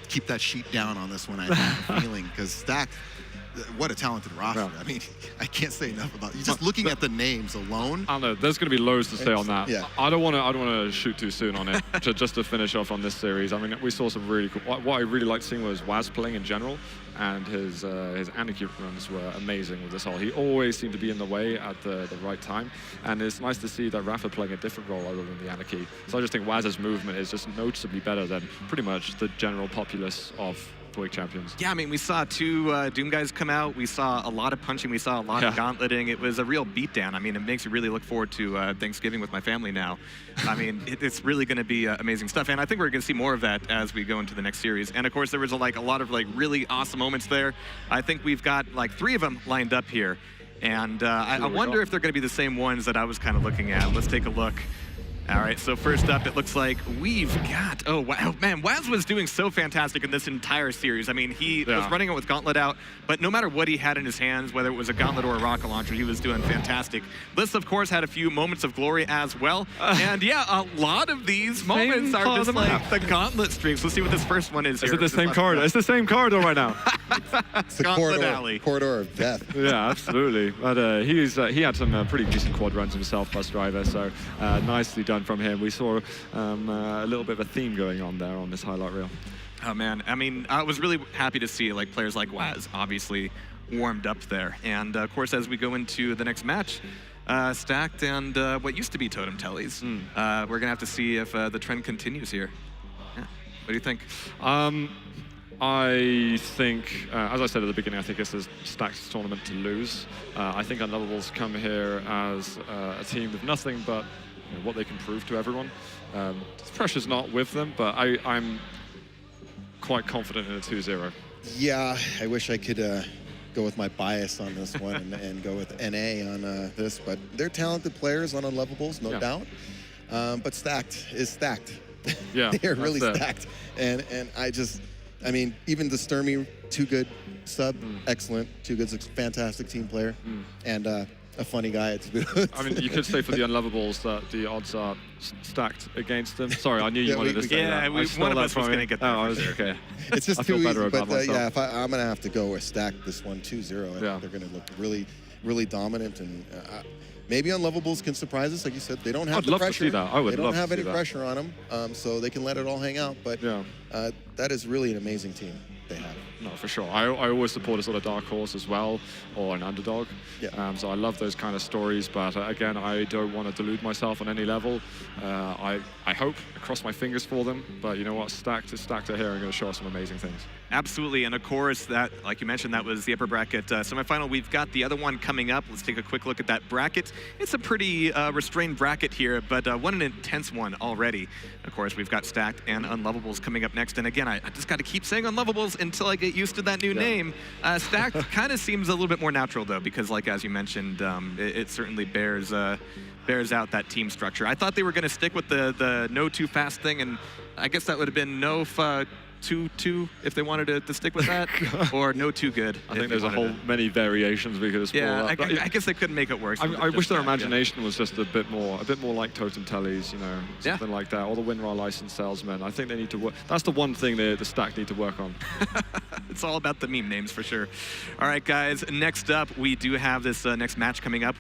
keep that sheet down on this one. I have a feeling because Stacked, what a talented roster. Yeah. I mean, I can't say enough about it. Just looking at the names alone. I don't know. There's going to be loads to say on that. Yeah. I don't want to shoot too soon on it. just to finish off on this series. I mean, we saw some really cool. What I really liked seeing was Waz playing in general, and his Anarchy runs were amazing with this whole. He always seemed to be in the way at the right time, and it's nice to see that Rafa playing a different role other than the Anarchy. So I just think Waz's movement is just noticeably better than pretty much the general populace of Quake champions. Yeah, I mean, we saw two Doom guys come out. We saw a lot of punching. We saw a lot of gauntleting. It was a real beatdown. I mean, it makes me really look forward to Thanksgiving with my family now. I mean, it's really going to be amazing stuff. And I think we're going to see more of that as we go into the next series. And of course, there was a lot of really awesome moments there. I think we've got 3 of them lined up here. And I wonder if they're going to be the same ones that I was kind of looking at. Let's take a look. All right, so first up, it looks like we've got, oh, wow, man, Waz was doing so fantastic in this entire series. I mean, he was running it with Gauntlet out, but no matter what he had in his hands, whether it was a Gauntlet or a rocket launcher, he was doing fantastic. Liz, of course, had a few moments of glory as well. And yeah, a lot of these moments are just like the Gauntlet streaks. Let's see what this first one is here. Is it the same card? It's the same card right now. It's the Gauntlet corridor of death. Yeah, absolutely. But he had some pretty decent quad runs himself, Bus Driver, so nicely done from him. We saw a little bit of a theme going on there on this highlight reel. Oh man, I mean, I was really happy to see players like Waz obviously warmed up there. And of course, as we go into the next match, Stacked and what used to be Totem Tellies, we're gonna have to see if the trend continues here. Yeah. What do you think? I think, as I said at the beginning, I think it's a Stacked tournament to lose. I think Unlovables come here as a team with nothing but what they can prove to everyone. The pressure's not with them, but I'm quite confident in a 2-0. Yeah, I wish I could go with my bias on this one and go with NA on this, but they're talented players on Unlovables, no doubt. But Stacked is stacked. Yeah, they're really stacked. And I mean, even the Sturmy, too good sub, excellent. Too good's a fantastic team player, and a funny guy to boot. I mean, you could say for the Unlovables that the odds are stacked against them. Sorry, I knew you wanted to say that. One of us was going to get that. Okay. It's just I too feel better easy, about but myself. yeah, I'm going to have to go with Stacked this one 2-0. Yeah. They're going to look really, really dominant, and maybe Unlovables can surprise us. Like you said, they don't have the pressure. To see that. I would they don't love have to any see that. pressure on them, so they can let it all hang out. But that is really an amazing team they have. No, for sure. I always support a sort of dark horse as well, or an underdog. Yeah. So I love those kind of stories, but again, I don't want to delude myself on any level. I hope, I cross my fingers for them, but you know what? Stacked is stacked here and going to show us some amazing things. Absolutely, and of course, that, like you mentioned, that was the upper bracket semifinal. We've got the other one coming up. Let's take a quick look at that bracket. It's a pretty restrained bracket here, but what an intense one already. Of course, we've got Stacked and Unlovables coming up next. And again, I just got to keep saying Unlovables until I get used to that new name. Stacked kind of seems a little bit more natural, though, because, like as you mentioned, it certainly bears out that team structure. I thought they were going to stick with the no too fast thing, and I guess that would have been no 2-2 if they wanted to stick with that, or no too good. I think there's many variations we could explore. Yeah, I guess they couldn't make it work. I wish their imagination was just a bit more like Totem Tellies, you know, something like that, or the Winrar licensed salesmen. I think they need to work. That's the one thing the Stack need to work on. It's all about the meme names for sure. All right, guys. Next up, we do have this next match coming up.